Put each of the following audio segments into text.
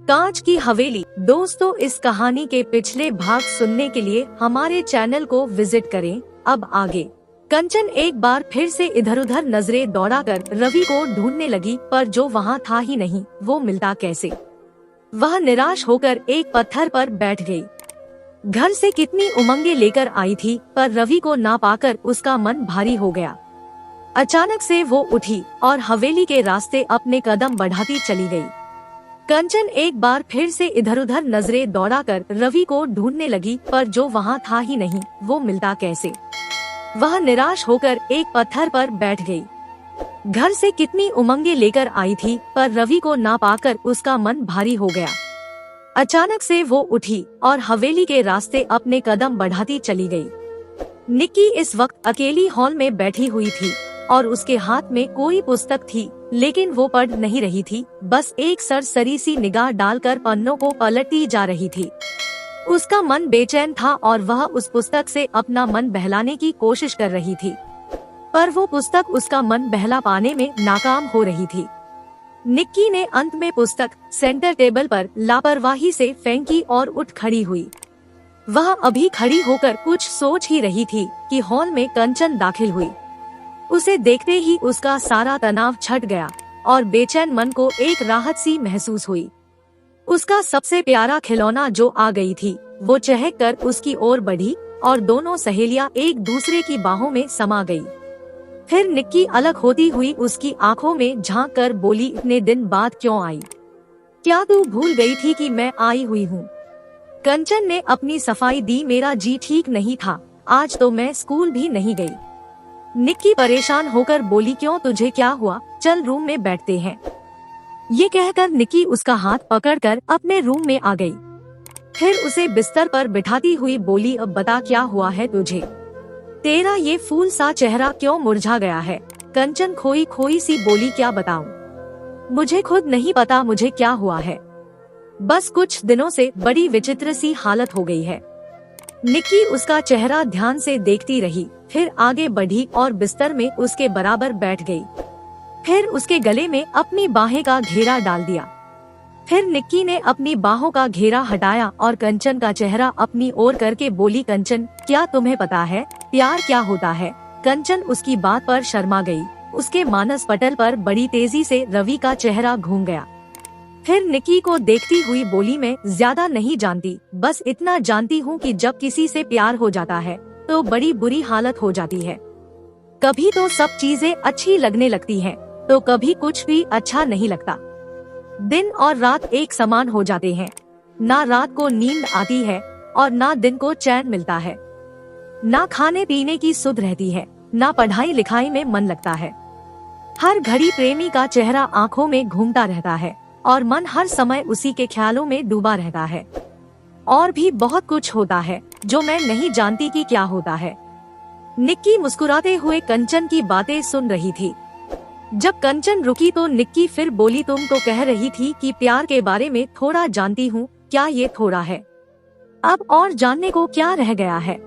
कांच की हवेली। दोस्तों, इस कहानी के पिछले भाग सुनने के लिए हमारे चैनल को विजिट करें। अब आगे। कंचन एक बार फिर से इधर उधर नजरें दौड़ाकर रवि को ढूंढने लगी, पर जो वहाँ था ही नहीं, वो मिलता कैसे। वह निराश होकर एक पत्थर पर बैठ गई। घर से कितनी उमंगे लेकर आई थी, पर रवि को ना पाकर उसका मन भारी हो गया। अचानक से वो उठी और हवेली के रास्ते अपने कदम बढ़ाती चली गई। कंचन एक बार फिर से इधर उधर नजरें दौड़ाकर रवि को ढूंढने लगी, पर जो वहाँ था ही नहीं, वो मिलता कैसे। वह निराश होकर एक पत्थर पर बैठ गई। घर से कितनी उमंगे लेकर आई थी, पर रवि को ना पाकर उसका मन भारी हो गया। अचानक से वो उठी और हवेली के रास्ते अपने कदम बढ़ाती चली गई। निक्की इस वक्त अकेली हॉल में बैठी हुई थी और उसके हाथ में कोई पुस्तक थी, लेकिन वो पढ़ नहीं रही थी, बस एक सरसरी सी निगाह डालकर पन्नों को पलटती जा रही थी। उसका मन बेचैन था और वह उस पुस्तक से अपना मन बहलाने की कोशिश कर रही थी, पर वो पुस्तक उसका मन बहला पाने में नाकाम हो रही थी। निक्की ने अंत में पुस्तक सेंटर टेबल पर लापरवाही से फेंकी और उठ खड़ी हुई। वह अभी खड़ी होकर कुछ सोच ही रही थी कि हॉल में कंचन दाखिल हुई। उसे देखते ही उसका सारा तनाव छट गया और बेचैन मन को एक राहत सी महसूस हुई। उसका सबसे प्यारा खिलौना जो आ गई थी, वो चहक कर उसकी ओर बढ़ी और दोनों सहेलियां एक दूसरे की बाहों में समा गई। फिर निक्की अलग होती हुई उसकी आंखों में झांक कर बोली, इतने दिन बाद क्यों आई? क्या तू भूल गई थी कि मैं आई हुई हूँ? कंचन ने अपनी सफाई दी, मेरा जी ठीक नहीं था, आज तो मैं स्कूल भी नहीं गई। निक्की परेशान होकर बोली, क्यों, तुझे क्या हुआ? चल रूम में बैठते हैं। ये कहकर निक्की उसका हाथ पकड़कर अपने रूम में आ गई। फिर उसे बिस्तर पर बिठाती हुई बोली, अब बता क्या हुआ है तुझे? तेरा ये फूल सा चेहरा क्यों मुरझा गया है? कंचन खोई खोई सी बोली, क्या बताऊं? मुझे खुद नहीं पता मुझे क्या हुआ है। बस कुछ दिनों से बड़ी विचित्र सी हालत हो गई है। निक्की उसका चेहरा ध्यान से देखती रही, फिर आगे बढ़ी और बिस्तर में उसके बराबर बैठ गई। फिर उसके गले में अपनी बाहें का घेरा डाल दिया। फिर निक्की ने अपनी बाहों का घेरा हटाया और कंचन का चेहरा अपनी ओर करके बोली, कंचन, क्या तुम्हें पता है प्यार क्या होता है? कंचन उसकी बात पर शर्मा गई। उसके मानस पटल पर बड़ी तेजी से रवि का चेहरा घूम गया। फिर निक्की को देखती हुई बोली, मैं ज्यादा नहीं जानती, बस इतना जानती हूँ कि जब किसी से प्यार हो जाता है तो बड़ी बुरी हालत हो जाती है। कभी तो सब चीजें अच्छी लगने लगती हैं, तो कभी कुछ भी अच्छा नहीं लगता। दिन और रात एक समान हो जाते हैं, ना रात को नींद आती है और ना दिन को चैन मिलता है। ना खाने पीने की सुध रहती है, ना पढ़ाई लिखाई में मन लगता है। हर घड़ी प्रेमी का चेहरा आंखों में घूमता रहता है और मन हर समय उसी के ख्यालों में डूबा रहता है। और भी बहुत कुछ होता है जो मैं नहीं जानती कि क्या होता है। निक्की मुस्कुराते हुए कंचन की बातें सुन रही थी। जब कंचन रुकी तो निक्की फिर बोली, तुम तो कह रही थी कि प्यार के बारे में थोड़ा जानती हूँ, क्या ये थोड़ा है? अब और जानने को क्या रह गया है?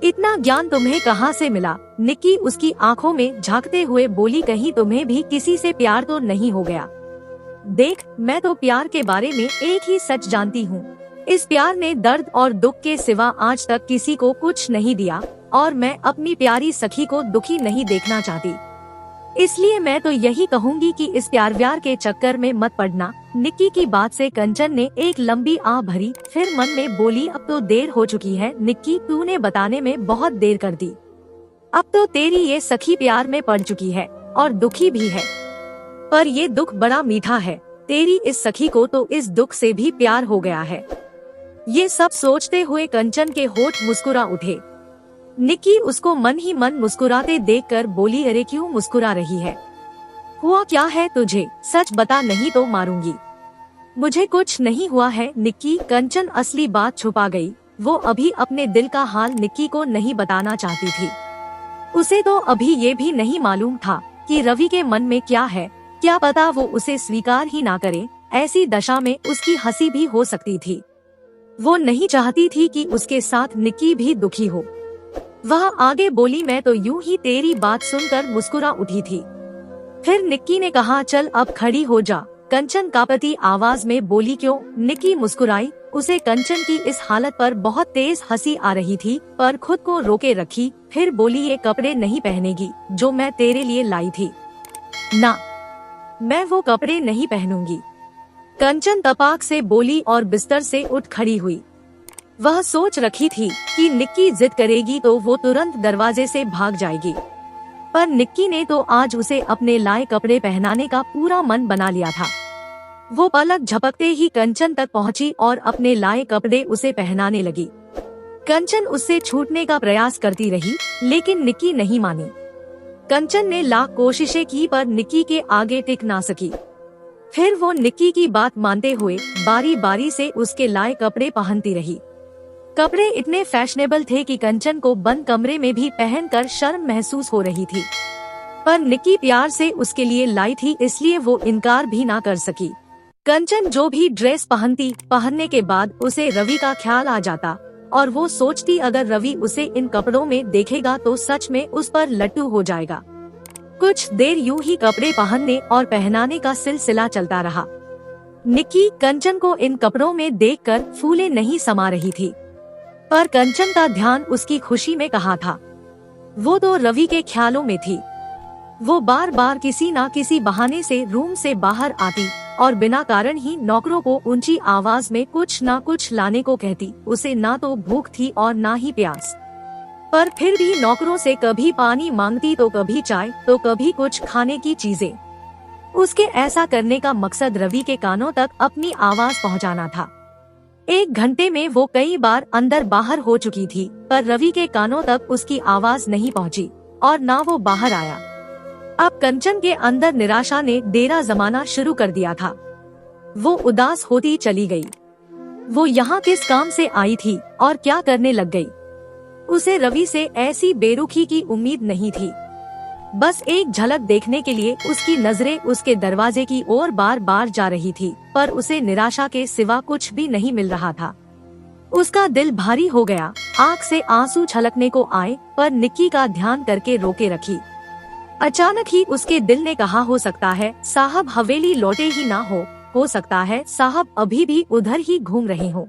इतना ज्ञान तुम्हें कहाँ से मिला? निक्की उसकी आंखों में झांकते हुए बोली, कहीं तुम्हें भी किसी से प्यार तो नहीं हो गया? देख, मैं तो प्यार के बारे में एक ही सच जानती हूँ, इस प्यार ने दर्द और दुख के सिवा आज तक किसी को कुछ नहीं दिया और मैं अपनी प्यारी सखी को दुखी नहीं देखना चाहती। इसलिए मैं तो यही कहूँगी कि इस प्यार व्यार के चक्कर में मत पड़ना। निक्की की बात से कंचन ने एक लंबी आह भरी, फिर मन में बोली, अब तो देर हो चुकी है निक्की, तूने बताने में बहुत देर कर दी। अब तो तेरी ये सखी प्यार में पड़ चुकी है और दुखी भी है, पर ये दुख बड़ा मीठा है। तेरी इस सखी को तो इस दुख से भी प्यार हो गया है। ये सब सोचते हुए कंचन के होठ मुस्कुरा उठे। निक्की उसको मन ही मन मुस्कुराते देखकर बोली, अरे क्यों मुस्कुरा रही है? हुआ क्या है तुझे? सच बता, नहीं तो मारूंगी। मुझे कुछ नहीं हुआ है निक्की। कंचन असली बात छुपा गई। वो अभी अपने दिल का हाल निक्की को नहीं बताना चाहती थी। उसे तो अभी ये भी नहीं मालूम था कि रवि के मन में क्या है। क्या पता वो उसे स्वीकार ही ना करे। ऐसी दशा में उसकी हंसी भी हो सकती थी। वो नहीं चाहती थी कि उसके साथ निक्की भी दुखी हो। वह आगे बोली, मैं तो यूं ही तेरी बात सुनकर मुस्कुरा उठी थी। फिर निक्की ने कहा, चल अब खड़ी हो जा, कंचन कांपती आवाज में बोली। क्यों? निक्की मुस्कुराई। उसे कंचन की इस हालत पर बहुत तेज हंसी आ रही थी, पर खुद को रोके रखी। फिर बोली, ये कपड़े नहीं पहनेगी जो मैं तेरे लिए लाई थी? ना, मैं वो कपड़े नहीं पहनूंगी। कंचन तपाक से बोली और बिस्तर से उठ खड़ी हुई। वह सोच रखी थी कि निक्की जिद करेगी तो वो तुरंत दरवाजे से भाग जाएगी, पर निक्की ने तो आज उसे अपने लाए कपड़े पहनाने का पूरा मन बना लिया था। वो पलक झपकते ही कंचन तक पहुंची और अपने लाए कपड़े उसे पहनाने लगी। कंचन उससे छूटने का प्रयास करती रही, लेकिन निक्की नहीं मानी। कंचन ने लाख कोशिशें की पर निक्की के आगे टिक ना सकी। फिर वो निक्की की बात मानते हुए बारी बारी से उसके लाए कपड़े पहनती रही। कपड़े इतने फैशनेबल थे कि कंचन को बंद कमरे में भी पहनकर शर्म महसूस हो रही थी, पर निक्की प्यार से उसके लिए लाई थी, इसलिए वो इनकार भी ना कर सकी। कंचन जो भी ड्रेस पहनने के बाद उसे रवि का ख्याल आ जाता और वो सोचती अगर रवि उसे इन कपड़ों में देखेगा तो सच में उस पर लट्टू हो जाएगा। कुछ देर यूं ही कपड़े पहनने और पहनाने का सिलसिला चलता रहा। निक्की कंचन को इन कपड़ों में देखकर फूले नहीं समा रही थी, पर कंचन का ध्यान उसकी खुशी में कहाँ था। वो तो रवि के ख्यालों में थी। वो बार बार किसी न किसी बहाने से रूम से बाहर आती और बिना कारण ही नौकरों को ऊंची आवाज में कुछ न कुछ लाने को कहती। उसे ना तो भूख थी और ना ही प्यास, पर फिर भी नौकरों से कभी पानी मांगती तो कभी चाय तो कभी कुछ खाने की चीजें। उसके ऐसा करने का मकसद रवि के कानों तक अपनी आवाज पहुंचाना था। 1 घंटे में वो कई बार अंदर बाहर हो चुकी थी, पर रवि के कानों तक उसकी आवाज नहीं पहुंची और ना वो बाहर आया। अब कंचन के अंदर निराशा ने डेरा जमाना शुरू कर दिया था। वो उदास होती चली गई। वो यहाँ किस काम से आई थी और क्या करने लग गई? उसे रवि से ऐसी बेरुखी की उम्मीद नहीं थी। बस एक झलक देखने के लिए उसकी नजरें उसके दरवाजे की ओर बार बार जा रही थी, पर उसे निराशा के सिवा कुछ भी नहीं मिल रहा था। उसका दिल भारी हो गया। आँख से आंसू छलकने को आए, पर निक्की का ध्यान करके रोके रखी। अचानक ही उसके दिल ने कहा, हो सकता है साहब हवेली लौटे ही ना हो सकता है साहब अभी भी उधर ही घूम रहे हो,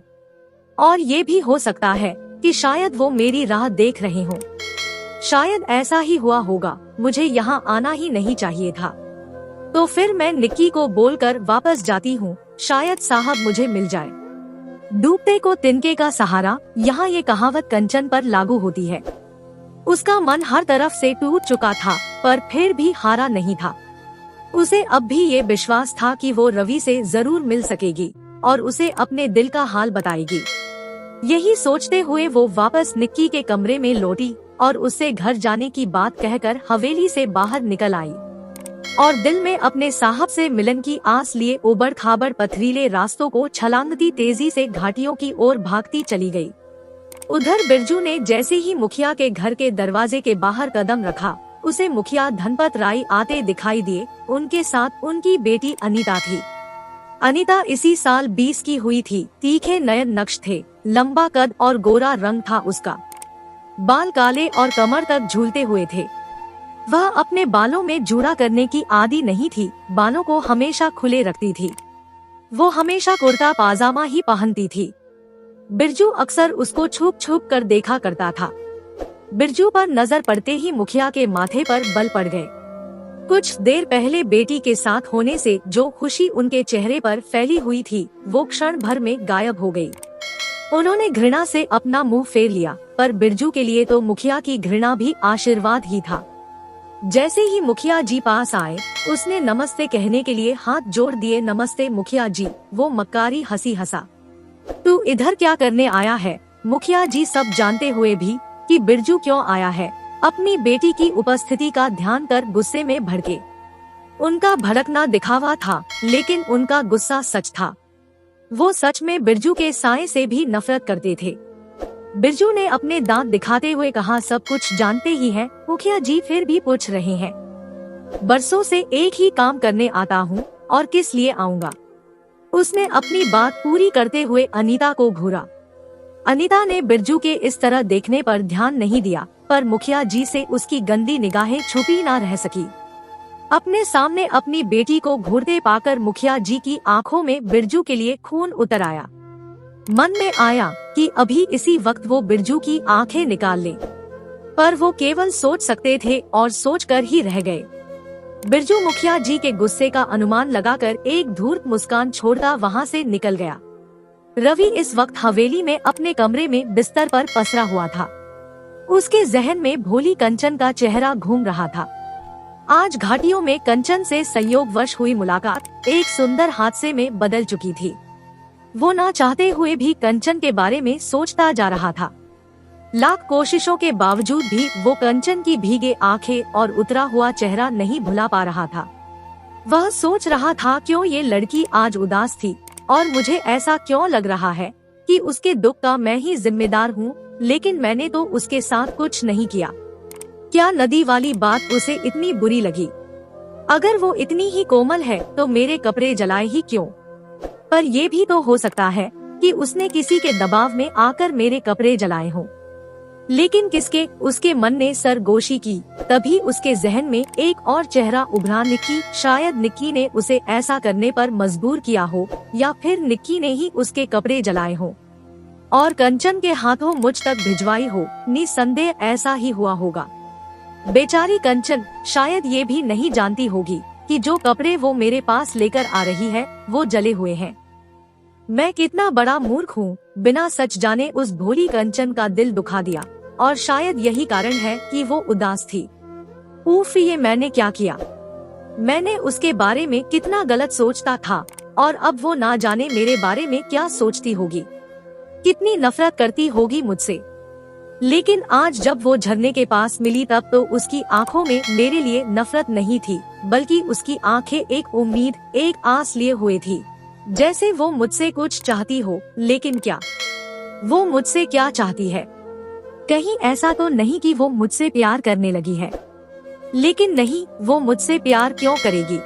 और ये भी हो सकता है कि शायद वो मेरी राह देख रहे हो। शायद ऐसा ही हुआ होगा, मुझे यहाँ आना ही नहीं चाहिए था। तो फिर मैं निक्की को बोलकर वापस जाती हूँ, शायद साहब मुझे मिल जाए। डूबते को तिनके का सहारा, यहाँ ये कहावत कंचन पर लागू होती है। उसका मन हर तरफ से टूट चुका था, पर फिर भी हारा नहीं था। उसे अब भी ये विश्वास था कि वो रवि से जरूर मिल सकेगी और उसे अपने दिल का हाल बताएगी। यही सोचते हुए वो वापस निक्की के कमरे में लौटी और उससे घर जाने की बात कहकर हवेली से बाहर निकल आई और दिल में अपने साहब से मिलन की आस लिए उबड़ खाबड़ पथरीले रास्तों को छलांगती तेजी से घाटियों की ओर भागती चली गई। उधर बिरजू ने जैसे ही मुखिया के घर के दरवाजे के बाहर कदम रखा, उसे मुखिया धनपत राय आते दिखाई दिए। उनके साथ उनकी बेटी अनीता थी। अनीता इसी साल 20 की हुई थी। तीखे नयन नक्श थे, लंबा कद और गोरा रंग था उसका। बाल काले और कमर तक झूलते हुए थे। वह अपने बालों में जूड़ा करने की आदी नहीं थी, बालों को हमेशा खुले रखती थी। वो हमेशा कुर्ता पाजामा ही पहनती थी। बिरजू अक्सर उसको छुप छुप कर देखा करता था। बिरजू पर नजर पड़ते ही मुखिया के माथे पर बल पड़ गए। कुछ देर पहले बेटी के साथ होने से जो खुशी उनके चेहरे पर फैली हुई थी, वो क्षण भर में गायब हो गई। उन्होंने घृणा से अपना मुंह फेर लिया, पर बिरजू के लिए तो मुखिया की घृणा भी आशीर्वाद ही था। जैसे ही मुखिया जी पास आए, उसने नमस्ते कहने के लिए हाथ जोड़ दिए। नमस्ते मुखिया जी। वो मक्कारी हंसी हंसा। तू इधर क्या करने आया है? मुखिया जी सब जानते हुए भी कि बिरजू क्यों आया है, अपनी बेटी की उपस्थिति का ध्यान कर गुस्से में भड़के। उनका भड़कना दिखावा था, लेकिन उनका गुस्सा सच था। वो सच में बिरजू के साए से भी नफरत करते थे। बिरजू ने अपने दांत दिखाते हुए कहा, सब कुछ जानते ही हैं मुखिया जी, फिर भी पूछ रहे हैं। बरसों से एक ही काम करने आता हूँ और किस लिए आऊँगा? उसने अपनी बात पूरी करते हुए अनीता को घूरा। अनीता ने बिरजू के इस तरह देखने पर ध्यान नहीं दिया, पर मुखिया जी से उसकी गंदी निगाहें छुपी ना रह सकी। अपने सामने अपनी बेटी को घूरते पाकर मुखिया जी की आंखों में बिरजू के लिए खून उतर आया। मन में आया कि अभी इसी वक्त वो बिरजू की आंखें निकाल ले, पर वो केवल सोच सकते थे और सोचकर ही रह गए। बिरजू मुखिया जी के गुस्से का अनुमान लगाकर एक धूर्त मुस्कान छोड़ता वहाँ से निकल गया। रवि इस वक्त हवेली में अपने कमरे में बिस्तर पर पसरा हुआ था। उसके जहन में भोली कंचन का चेहरा घूम रहा था। आज घाटियों में कंचन से संयोगवश हुई मुलाकात एक सुंदर हादसे में बदल चुकी थी। वो ना चाहते हुए भी कंचन के बारे में सोचता जा रहा था। लाख कोशिशों के बावजूद भी वो कंचन की भीगे आंखें और उतरा हुआ चेहरा नहीं भुला पा रहा था। वह सोच रहा था क्यों ये लड़की आज उदास थी और मुझे ऐसा क्यों लग रहा है कि उसके दुख का मैं ही जिम्मेदार हूँ, लेकिन मैंने तो उसके साथ कुछ नहीं किया। क्या नदी वाली बात उसे इतनी बुरी लगी? अगर वो इतनी ही कोमल है तो मेरे कपड़े जलाए ही क्यों? पर ये भी तो हो सकता है कि उसने किसी के दबाव में आकर मेरे कपड़े जलाए हों। लेकिन किसके? उसके मन ने सरगोशी की। तभी उसके जहन में एक और चेहरा उभरा, निक्की। शायद निक्की ने उसे ऐसा करने पर मजबूर किया हो, या फिर निक्की ने ही उसके कपड़े जलाए हों और कंचन के हाथों मुझ तक भिजवाई हो। निसंदेह ऐसा ही हुआ होगा। बेचारी कंचन शायद ये भी नहीं जानती होगी कि जो कपड़े वो मेरे पास लेकर आ रही है वो जले हुए हैं। मैं कितना बड़ा मूर्ख हूँ, बिना सच जाने उस भोली कंचन का दिल दुखा दिया, और शायद यही कारण है कि वो उदास थी। उफ, ये मैंने क्या किया? मैंने उसके बारे में कितना गलत सोचता था, और अब वो ना जाने मेरे बारे में क्या सोचती होगी, कितनी नफरत करती होगी मुझसे। लेकिन आज जब वो झरने के पास मिली तब तो उसकी आंखों में मेरे लिए नफरत नहीं थी, बल्कि उसकी आंखें एक उम्मीद, एक आस लिए हुए थी, जैसे वो मुझसे कुछ चाहती हो। लेकिन क्या? वो मुझसे क्या चाहती है? कहीं ऐसा तो नहीं कि वो मुझसे प्यार करने लगी है? लेकिन नहीं, वो मुझसे प्यार क्यों करेगी?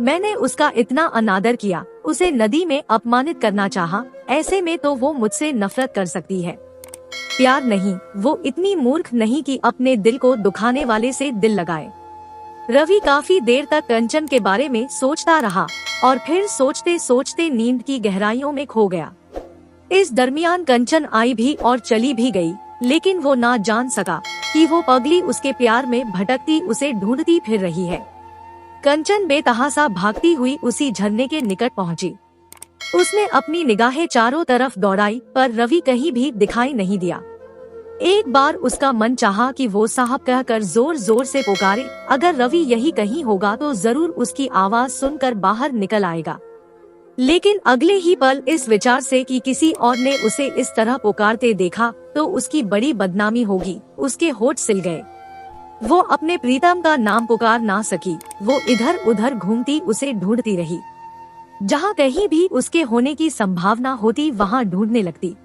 मैंने उसका इतना अनादर किया, उसे नदी में अपमानित करना चाहा, ऐसे में तो वो मुझसे नफरत कर सकती है। प्यार नहीं, वो इतनी मूर्ख नहीं कि अपने दिल को दुखाने वाले से दिल लगाए। रवि काफी देर तक कंचन के बारे में सोचता रहा और फिर सोचते सोचते नींद की गहराइयों में खो गया। इस दरमियान कंचन आई भी और चली भी गई, लेकिन वो ना जान सका कि वो पगली उसके प्यार में भटकती उसे ढूंढती फिर रही है। कंचन बेतहासा भागती हुई उसी झरने के निकट पहुंची। उसने अपनी निगाहें चारों तरफ दौड़ाई, पर रवि कहीं भी दिखाई नहीं दिया। एक बार उसका मन चाहा कि वो साहब कहकर जोर जोर से पुकारे। अगर रवि यही कहीं होगा तो जरूर उसकी आवाज सुनकर बाहर निकल आएगा। लेकिन अगले ही पल इस विचार से कि किसी और ने उसे इस तरह पुकारते देखा तो उसकी बड़ी बदनामी होगी, उसके होठ सिल गए। वो अपने प्रीतम का नाम पुकार ना सकी। वो इधर उधर घूमती उसे ढूंढती रही। जहाँ कहीं भी उसके होने की संभावना होती वहाँ ढूंढने लगती।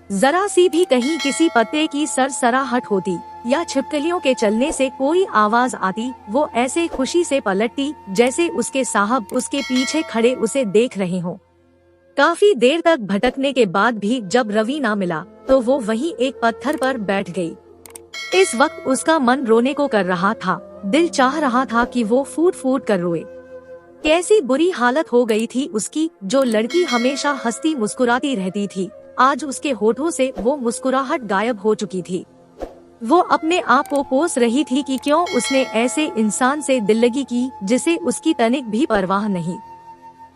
जरा सी भी कहीं किसी पत्ते की सरसराहट होती या छिपकलियों के चलने से कोई आवाज आती, वो ऐसे खुशी से पलटती जैसे उसके साहब उसके पीछे खड़े उसे देख रहे हों। काफी देर तक भटकने के बाद भी जब रवि ना मिला तो वो वहीं एक पत्थर पर बैठ गई। इस वक्त उसका मन रोने को कर रहा था। दिल चाह रहा था कि वो फूट फूट कर रोए। कैसी बुरी हालत हो गई थी उसकी। जो लड़की हमेशा हंसती मुस्कुराती रहती थी, आज उसके होठों से वो मुस्कुराहट गायब हो चुकी थी। वो अपने आप को कोस रही थी कि क्यों उसने ऐसे इंसान से दिल लगी की जिसे उसकी तनिक भी परवाह नहीं।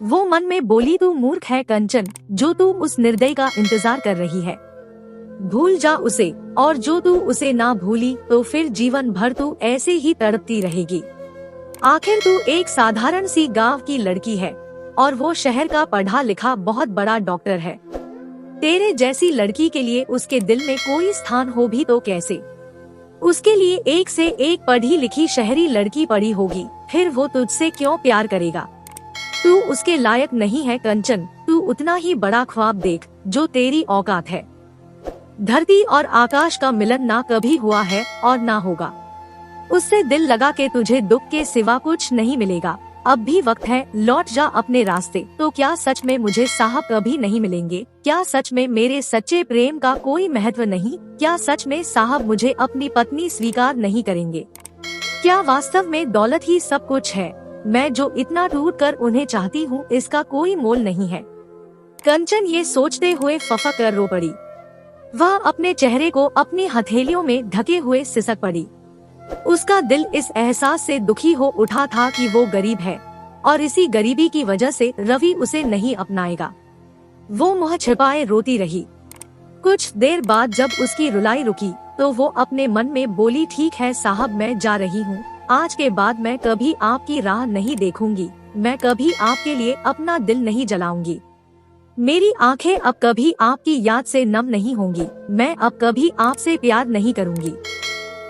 वो मन में बोली, तू मूर्ख है कंचन, जो तू उस निर्दय का इंतजार कर रही है। भूल जा उसे, और जो तू उसे ना भूली तो फिर जीवन भर तू ऐसे ही तड़पती रहेगी। आखिर तू एक साधारण सी गांव की लड़की है और वो शहर का पढ़ा लिखा बहुत बड़ा डॉक्टर है। तेरे जैसी लड़की के लिए उसके दिल में कोई स्थान हो भी तो कैसे? उसके लिए एक से एक पढ़ी लिखी शहरी लड़की पड़ी होगी, फिर वो तुझसे क्यों प्यार करेगा? तू उसके लायक नहीं है कंचन। तू उतना ही बड़ा ख्वाब देख जो तेरी औकात है। धरती और आकाश का मिलन ना कभी हुआ है और ना होगा। उससे दिल लगा के तुझे दुख के सिवा कुछ नहीं मिलेगा। अब भी वक्त है, लौट जा अपने रास्ते। तो क्या सच में मुझे साहब कभी नहीं मिलेंगे? क्या सच में मेरे सच्चे प्रेम का कोई महत्व नहीं? क्या सच में साहब मुझे अपनी पत्नी स्वीकार नहीं करेंगे? क्या वास्तव में दौलत ही सब कुछ है? मैं जो इतना टूट कर उन्हें चाहती हूँ, इसका कोई मोल नहीं है। कंचन ये सोचते हुए फफक कर रो पड़ी। वह अपने चेहरे को अपनी हथेलियों में ढके हुए सिसक पड़ी। उसका दिल इस एहसास से दुखी हो उठा था कि वो गरीब है और इसी गरीबी की वजह से रवि उसे नहीं अपनाएगा। वो मुँह छिपाए रोती रही। कुछ देर बाद जब उसकी रुलाई रुकी तो वो अपने मन में बोली, ठीक है साहब, मैं जा रही हूँ। आज के बाद मैं कभी आपकी राह नहीं देखूंगी। मैं कभी आपके लिए अपना दिल नहीं जलाऊंगी। मेरी आंखें अब कभी आपकी याद से नम नहीं होंगी। मैं अब कभी आपसे प्यार नहीं करूंगी।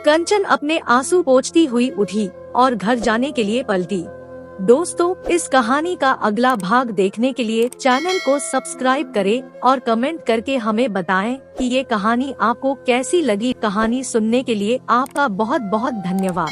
कंचन अपने आंसू पोंछती हुई उठी और घर जाने के लिए पलटी। दोस्तों, इस कहानी का अगला भाग देखने के लिए चैनल को सब्सक्राइब करें और कमेंट करके हमें बताएं कि ये कहानी आपको कैसी लगी। कहानी सुनने के लिए आपका बहुत बहुत धन्यवाद।